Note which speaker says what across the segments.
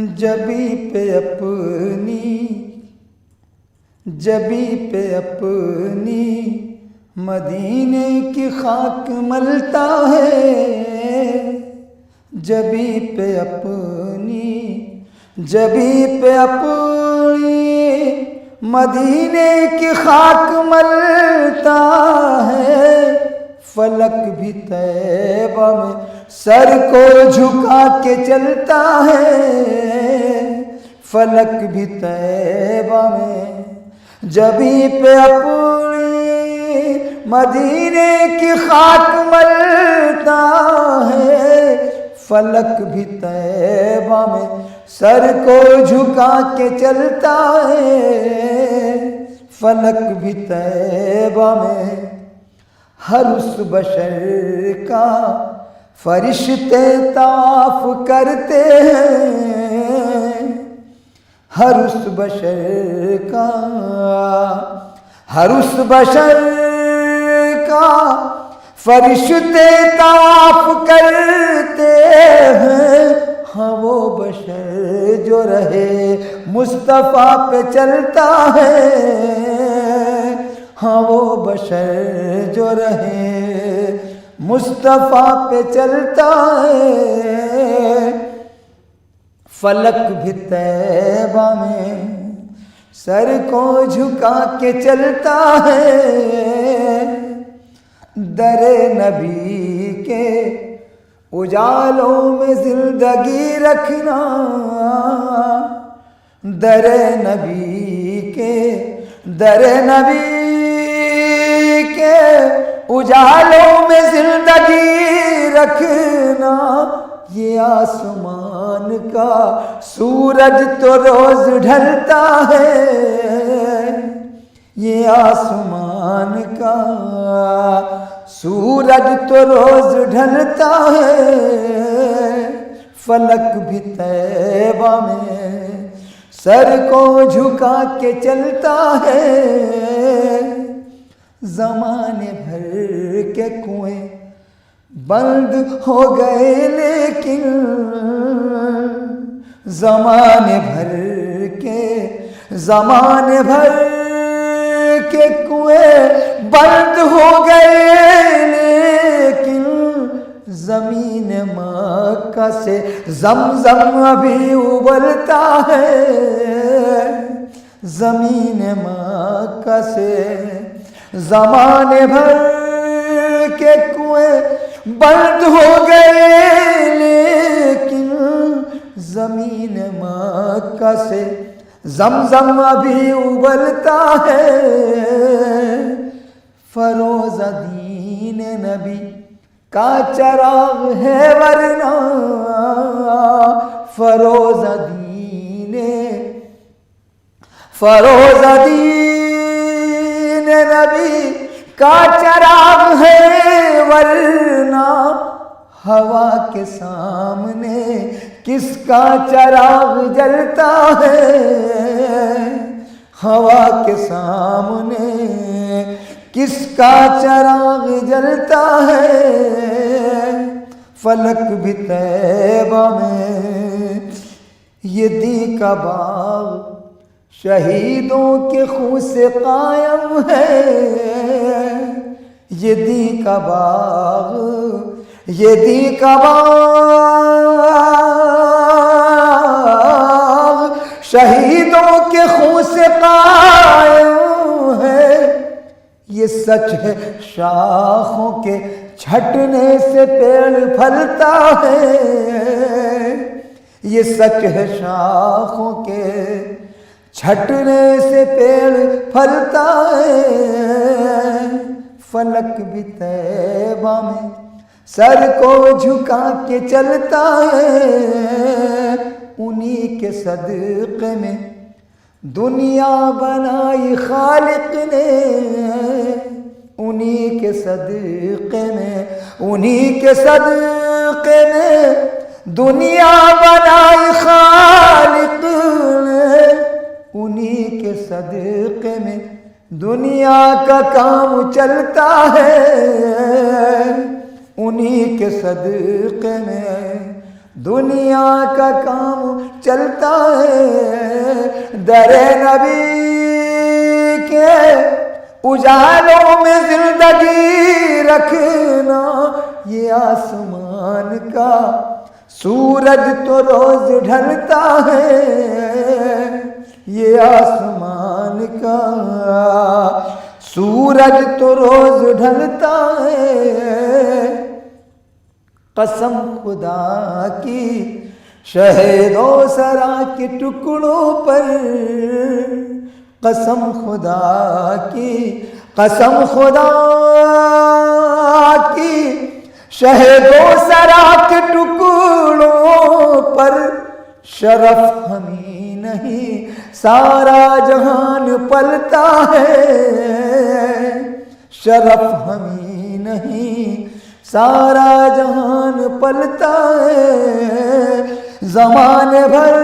Speaker 1: جبی پہ اپنی مدینے کی خاک ملتا ہے، جبی پہ اپنی مدینے کی خاک ملتا ہے، فلک بھی طیبہ میں سر کو جھکا کے چلتا ہے، فلک بھی طیبہ میں جبی پہ اپنی مدینے کی خاک ملتا ہے، فلک بھی طیبہ میں سر کو جھکا کے چلتا ہے، فلک بھی طیبہ میں ہر اس بشر کا فرشتے طواف کرتے ہیں، ہر اس بشر کا فرشتے طواف کرتے ہیں، ہاں وہ بشر جو رہے مصطفیٰ پہ چلتا ہے، ہاں وہ بشر جو رہے مصطفیٰ پہ چلتا ہے، فلک بھی طیبہ میں سر کو جھکا کے چلتا ہے، در نبی کے اجالوں میں زندگی رکھنا، در نبی کے اجالوں میں زندگی رکھنا، یہ آسمان کا سورج تو روز ڈھلتا ہے، یہ آسمان کا سورج تو روز ڈھلتا ہے، فلک بھی طیبہ میں سر کو جھکا کے چلتا ہے، زمانے بھر کے کنویں بند ہو گئے لیکن زمانے بھر کے کنویں بند ہو گئے لیکن زمین مکہ سے زمزم ابھی ابلتا ہے، زمین مکہ سے زمانے بھر کے کنویں بند ہو گئے لیکن زمین مکہ سے زمزم ابھی ابلتا ہے، فروز دین نبی کا چراغ ہے ورنہ، فروز دین نبی کا چراغ ہے ورنہ، ہوا کے سامنے کس کا چراغ جلتا ہے، ہوا کے سامنے کس کا چراغ جلتا ہے، فلک بھی طیبہ میں یہ دی کا باغ شہیدوں کے خون سے قائم ہے، یہ دی کا باغ شہیدوں کے خون سے قائم ہے، یہ سچ ہے شاخوں کے چھٹنے سے پیڑ پھلتا ہے، یہ سچ ہے شاخوں کے چھٹنے سے پیڑ پھلتا ہے، فلک بھی طیبہ میں سر کو جھکا کے چلتا ہے، انہی کے صدقے میں دنیا بنائی خالق نے، انہی کے صدقے میں دنیا بنائی خالق نے، انہی کے صدقے میں دنیا کا کام چلتا ہے، انہی کے صدقے میں دنیا کا کام چلتا ہے، در نبی کے اجالوں میں زندگی رکھنا، یہ آسمان کا سورج تو روز ڈھلتا ہے، یہ آسمان کا سورج تو روز ڈھلتا ہے، قسم خدا کی شہد و سرا کے ٹکڑوں پر، قسم خدا کی، قسم خدا کی شہد و سرا کے ٹکڑوں پر، شرف ہمیں نہیں سارا جہان پلتا ہے، شرف ہمیں نہیں سارا جہان پلتا ہے، زمانے بھر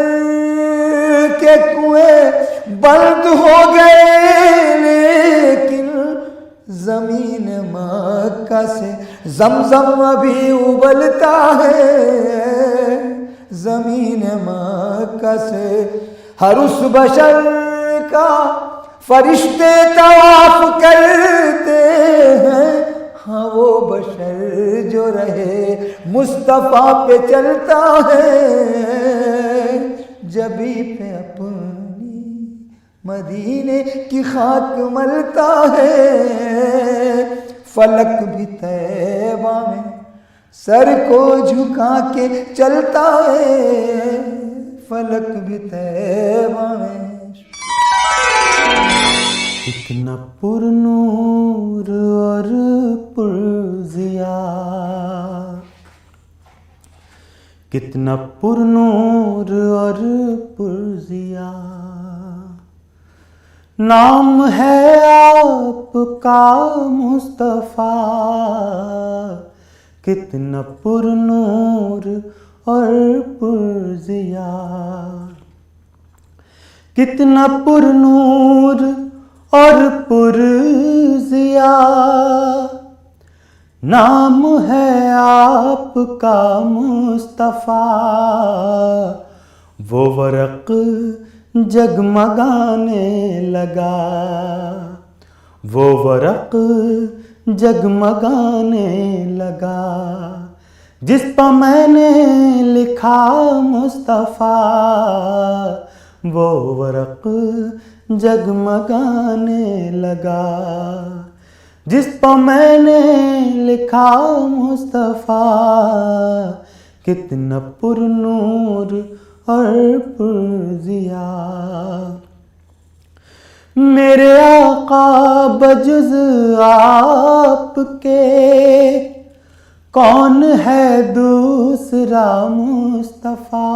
Speaker 1: کے کنویں بند ہو گئے لیکن زمین مکہ سے زمزم ابھی ابلتا ہے، زمین مکہ سے ہر اس بشر کا فرشتے طواف کرتے ہیں، ہاں وہ بشر جو رہے مصطفیٰ پہ چلتا ہے، جبھی پہ اپنی مدینے کی خاک ملتا ہے، فلک بھی طیبہ میں سر کو جھکا کے چلتا ہے، فلک بھی طیبہ میں۔
Speaker 2: کتنا پر نور اور پر ضیا، کتنا پر نور اور پر ضیا، نام ہے آپ کا مصطفیٰ، کتنا پر نور اور پر ضیا، کتنا پر نور اور پر ضیا، نام ہے آپ کا مصطفیٰ، وہ ورق جگمگانے لگا، وہ ورق جگمگانے لگا، جس پر میں نے لکھا مصطفیٰ، وہ ورق جگمگانے لگا، جس پر میں نے لکھا مصطفیٰ، کتنا پر نور اور پر ضیا، میرے آقا بجز آپ کے کون ہے دوسرا مصطفیٰ،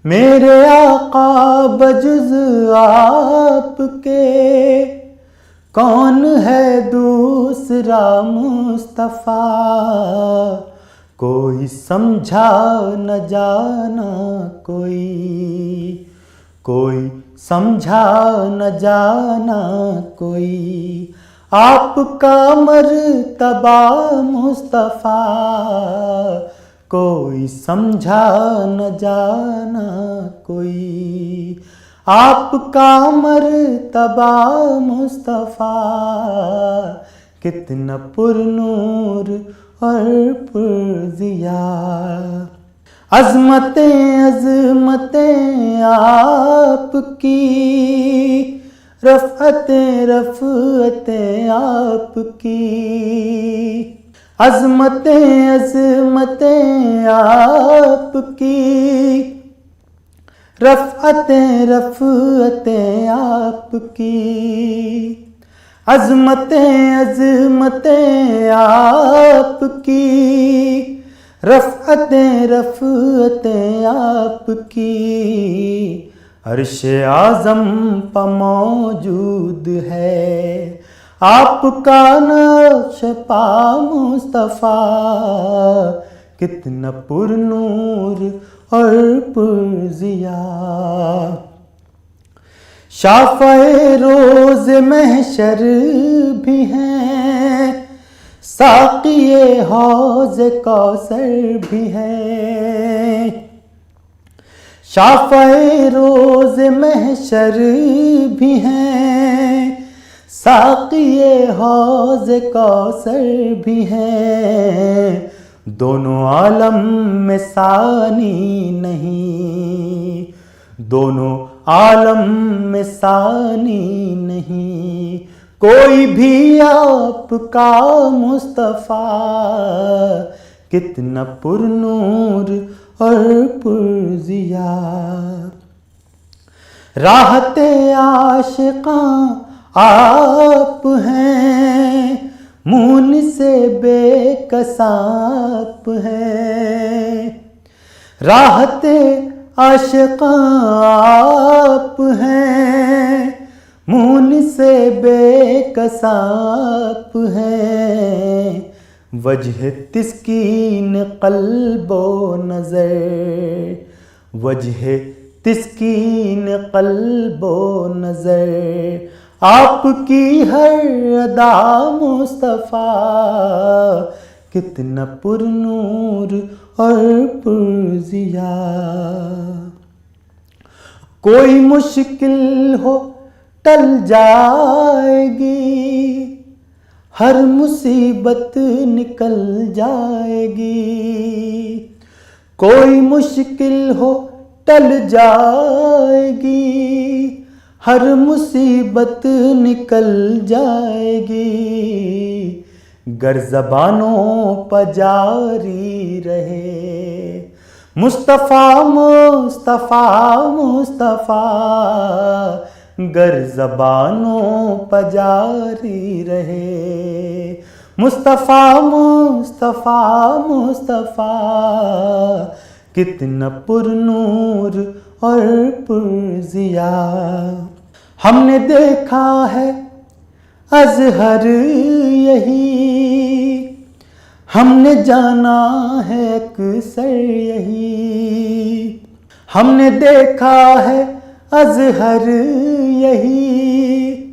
Speaker 2: میرے آقا بجز آپ کے کون ہے دوسرا مصطفیٰ، کوئی سمجھا نہ جانا کوئی سمجھا نہ جانا کوئی، آپ کا مرتبہ مصطفیٰ، کوئی سمجھا نہ جانا کوئی، آپ کا مرتبہ مصطفیٰ، کتنا پر نور اور پر ضیا، عظمتیں عظمتیں آپ کی، رفعتیں رفعتیں آپ کی، عظمتیں عظمتیں آپ کی، رفعتیں رفعتیں آپ کی، عظمتیں عظمتیں آپ کی، رفعتیں رفعتیں آپ کی، عرش اعظم پر موجود ہے آپ کا نقش پا مصطفیٰ، کتنا پر نور اور پر ضیا، شافع روز محشر بھی ہیں، ساقی حوض کوثر بھی ہے، شافع روز محشر بھی ہیں، ساقی حوض کوثر بھی ہیں، دونوں عالم میں ثانی نہیں، دونوں عالم میں ثانی نہیں، کوئی بھی آپ کا مصطفیٰ کتنا پر نور اور پر ضیا، راحت عاشقاں آپ ہیں، مونس بے کساں آپ ہیں، راحت عاشقاں آپ ہیں، مونس بے کساں آپ ہیں، وجہ تسکین قلب و نظر، وجہ تسکین قلب و نظر، آپ کی ہر ادا مصطفیٰ کتنا پر نور اور پر ضیا، کوئی مشکل ہو ٹل جائے گی، ہر مصیبت نکل جائے گی، کوئی مشکل ہو ٹل جائے گی، ہر مصیبت نکل جائے گی، گر زبانوں پہ جاری رہے مصطفیٰ مصطفیٰ مصطفیٰ، گر زبانوں پہ جاری رہے مصطفیٰ مصطفیٰ مصطفیٰ، کتنا پر نور اور پر ضیا، ہم نے دیکھا ہے اظہر یہی، ہم نے جانا ہے اکثر یہی، ہم نے دیکھا ہے اظہر یہی،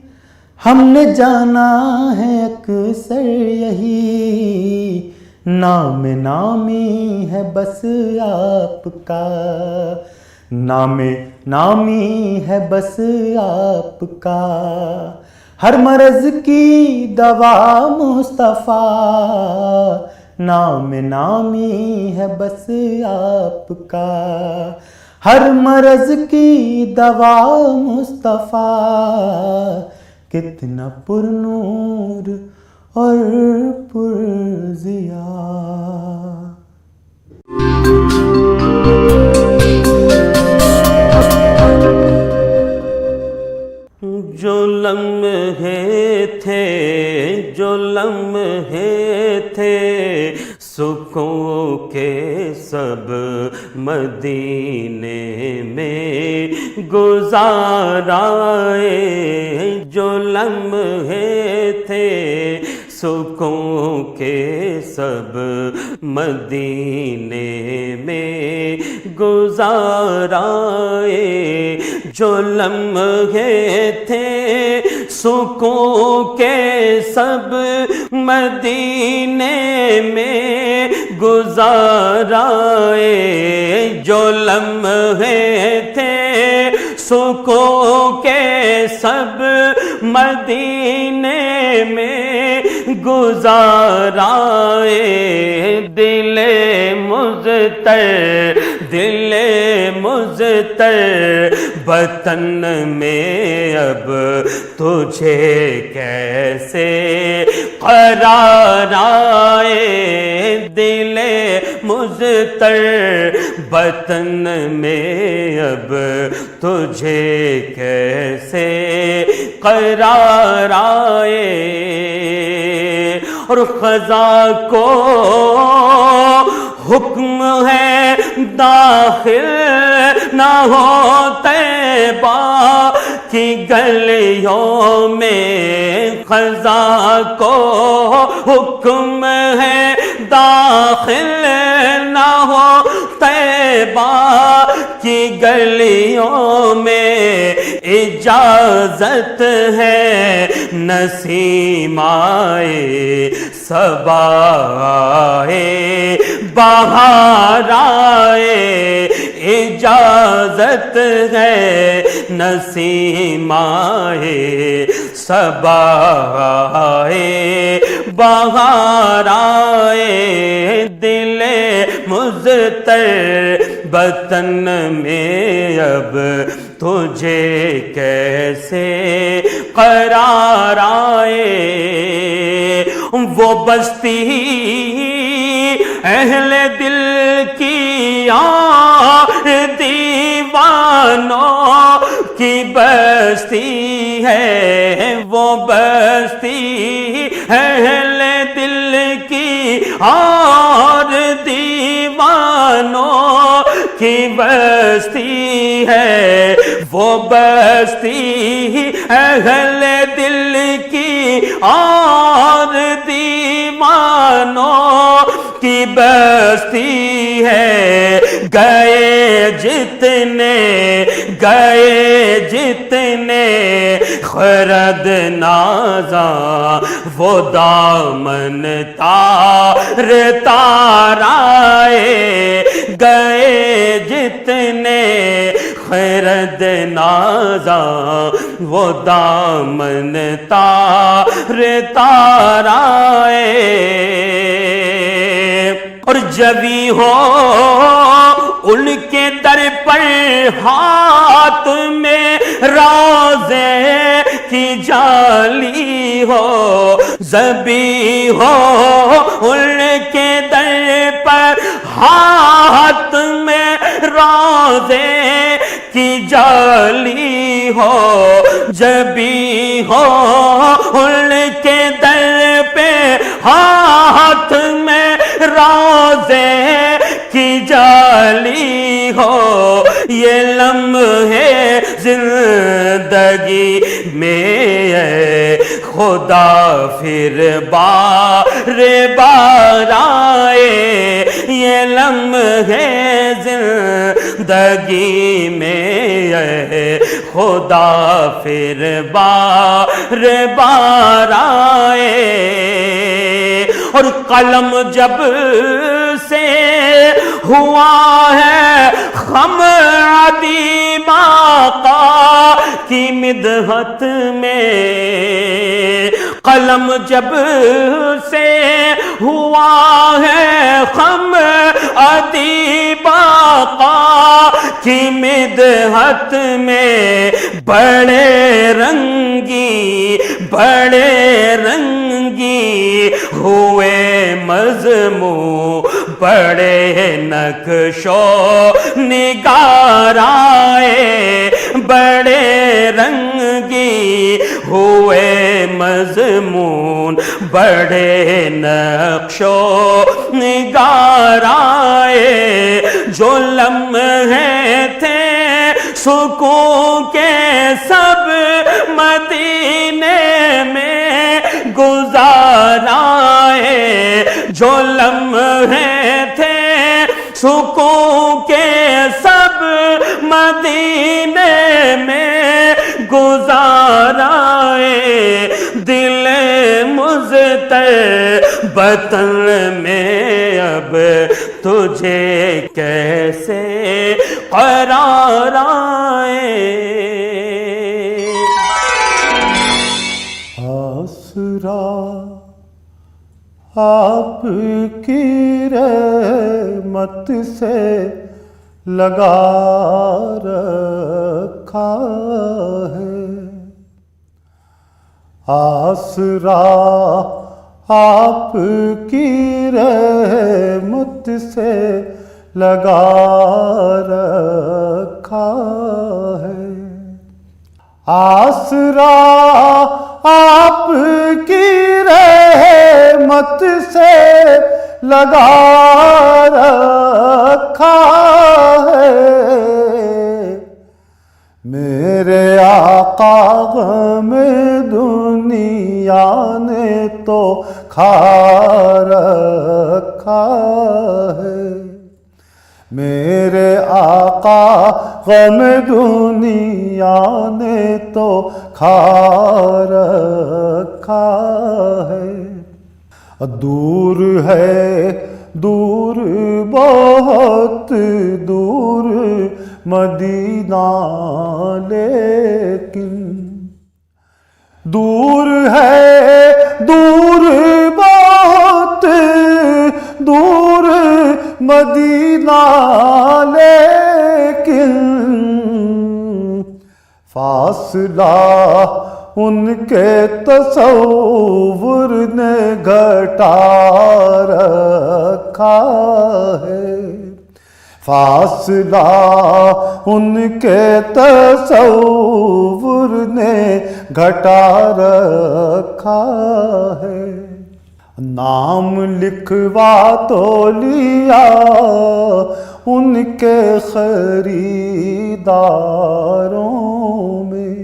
Speaker 2: ہم نے جانا ہے اکثر یہی، نام نامی ہے بس آپ کا، نام نامی ہے بس آپ کا، ہر مرض کی دوا مصطفیٰ، نام نامی ہے بس آپ کا، ہر مرض کی دوا مصطفیٰ، کتنا پر نور اور پر ضیا۔
Speaker 3: جو لمحے تھے، جو لمحے تھے سکون کے سب مدینے میں گزارائے، جو لمحے تھے سکون کے سب مدینے میں گزارائے، جو لمحے تھے سکون کے سب مدینے میں گزارائے، جو لمحے تھے سکون کے سب مدینے میں گزارائے، دل مضطر، دل مضطر وطن میں اب تجھے کیسے قرار آئے، دل مضطر وطن میں اب تجھے کیسے قرار آئے، اور خزاں کو حکم ہے داخل نہ ہو طیبہ کی گلیوں میں، خزاں کو حکم ہے داخل نہ ہو طیبہ کی گلیوں میں اجازت ہے، نسیم آئے صبا آئے بہار آئے اجازت ہے، نسیم آئے صبا آئے بہار آئے، دل مضطر وطن میں اب تجھے کیسے قرار آئے، وہ بستی اہل دل کی اور دیوانوں کی بستی ہے، وہ بستی اہل دل کی اور دیوانوں کی بستی ہے، وہ بستی اہل دل کی اور دیوانوں کی بستی ہے، گئے جتنے خرد نازاں وہ دامن تار تار آئے، گئے جتنے خرد نازاں وہ دامن تار تار آئے، اور جبھی ہو ان کے در پر ہاتھ میں روزے کی جالی ہو، جبھی ہو ان کے در پر ہاتھ میں روزے کی جالی ہو، جبھی ہو ان کے در پہ ہاتھ میں روزے کی جالی ہو، یہ لمحے زندگی میں اے خدا پھر بار بار آئے، یہ لمحے زندگی میں اے خدا پھر بار بار آئے، اور قلم جب سے ہوا ہے خم عدیم آقا کی مدحت میں، قلم جب سے ہوا ہے خم عدیم آقا کی مدحت میں، بڑے رنگی ہوئے مضمون، بڑے نقش و نگار آئے، بڑے رنگی ہوئے مضمون، بڑے نقش و نگار آئے، جو لمحے تھے سکون کے سب مدینے میں گزار آئے، جو لمحے تھے سکون کے سب مدینے میں گزار آئے، دل مضطر وطن میں اب تجھے کیسے قرار آئے،
Speaker 2: آسرا آپ کی رحمت سے لگا رکھا ہے، آسرا آپ کی رحمت سے لگا رکھا ہے، آسرا آپ کی رحمت سے لگا رکھا ہے، میرے آقا غم دنیا نے تو کھا رکھا ہے، میرے آقا غم دنیا نے تو کھا رکھا ہے، دور ہے دور بہت دور مدینہ لیکن، دور ہے دور بہت دور مدینہ لیکن، فاصلہ ان کے تصور نے گھٹا رکھا ہے، فاصلہ ان کے تصور نے گھٹا رکھا ہے، نام لکھوا تو لیا ان کے خریداروں میں،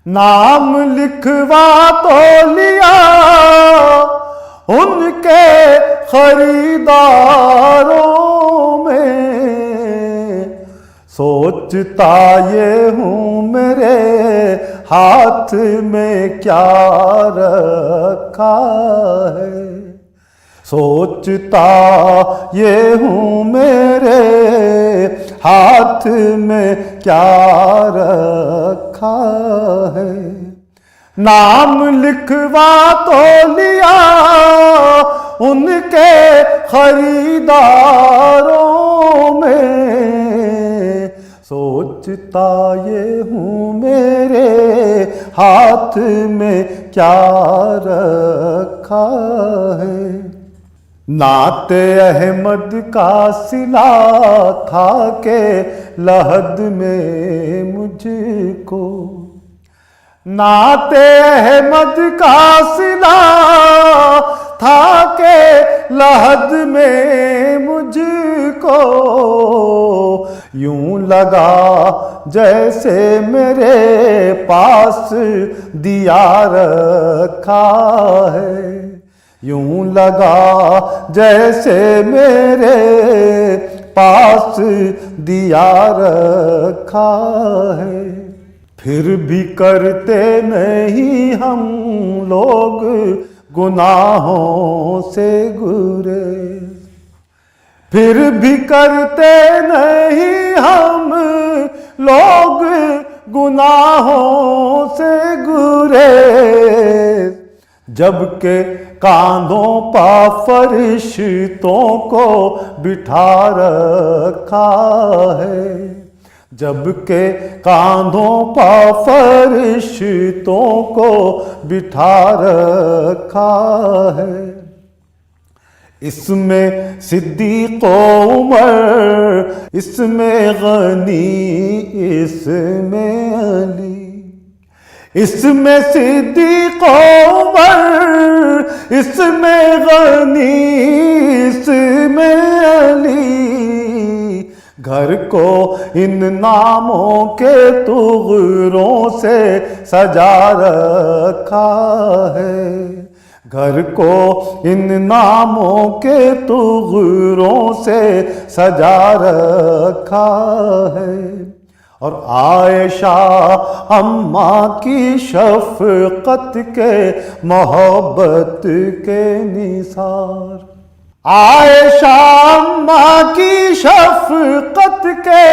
Speaker 2: نام لکھوا تو لیا ان کے خریداروں میں، سوچتا یہ ہوں میرے ہاتھ میں کیا رکھا ہے، سوچتا یہ ہوں میرے ہاتھ میں کیا رکھا ہے، نام لکھوا تو لیا ان کے خریداروں میں، سوچتا یہ ہوں میرے ہاتھ میں کیا رکھا ہے، نعت احمد کا صلہ تھا کہ لحد میں مجھ کو، نعت احمد کا صلہ تھا کہ لحد میں مجھ کو، یوں لگا جیسے میرے پاس دیا رکھا ہے، یوں لگا جیسے میرے پاس دیا رکھا ہے، پھر بھی کرتے نہیں ہم لوگ گناہوں سے گریز، پھر بھی کرتے نہیں ہم لوگ گناہوں سے گریز، جبکہ کاندھوں پا فرشتوں کو بٹھا رکھا ہے، جبکہ کاندھوں پا فرشتوں کو بٹھا رکھا ہے، اس میں صدیق و عمر، اس میں غنی، اس میں علی، اس میں صدیق و عمر، اس میں غنی، اس میں علی، گھر کو ان ناموں کے طغروں سے سجا رکھا ہے، گھر کو ان ناموں کے طغروں سے سجا رکھا ہے، اور عائشہ اماں کی شفقت کے محبت کے نثار، عائشہ اماں کی شفقت کے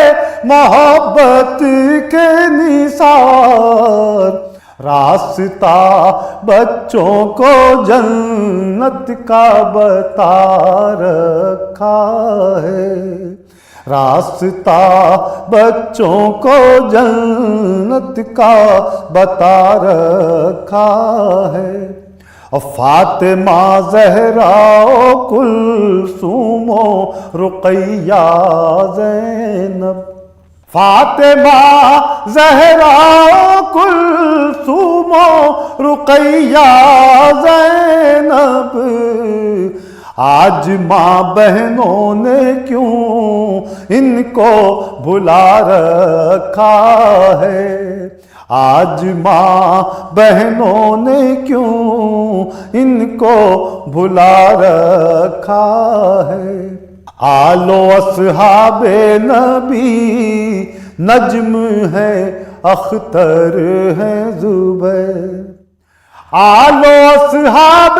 Speaker 2: محبت کے نثار، راستہ بچوں کو جنت کا بتا رکھا ہے، راستہ بچوں کو جنت کا بتا رکھا ہے، اور فاطمہ زہرا و کلثوم و رقیہ زینب، فاطمہ زہرا و کلثوم و رقیہ زینب، آج ماں بہنوں نے کیوں ان کو بھلا رکھا ہے، آج ماں بہنوں نے کیوں ان کو بھلا رکھا ہے، آل و اصحاب نبی نجم ہے اختر ہے زبیر، آل و اصحاب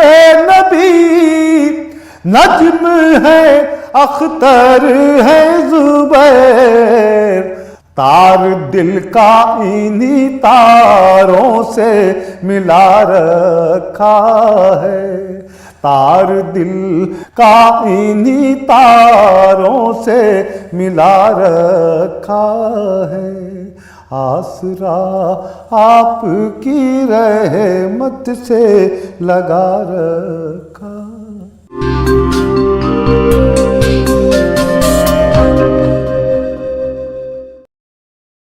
Speaker 2: نبی نجم ہے اختر ہے زبیر، تار دل کا انہی تاروں سے ملا رکھا ہے، تار دل کا انہی تاروں سے ملا رکھا ہے، آسرا آپ کی رحمت سے لگا رکھا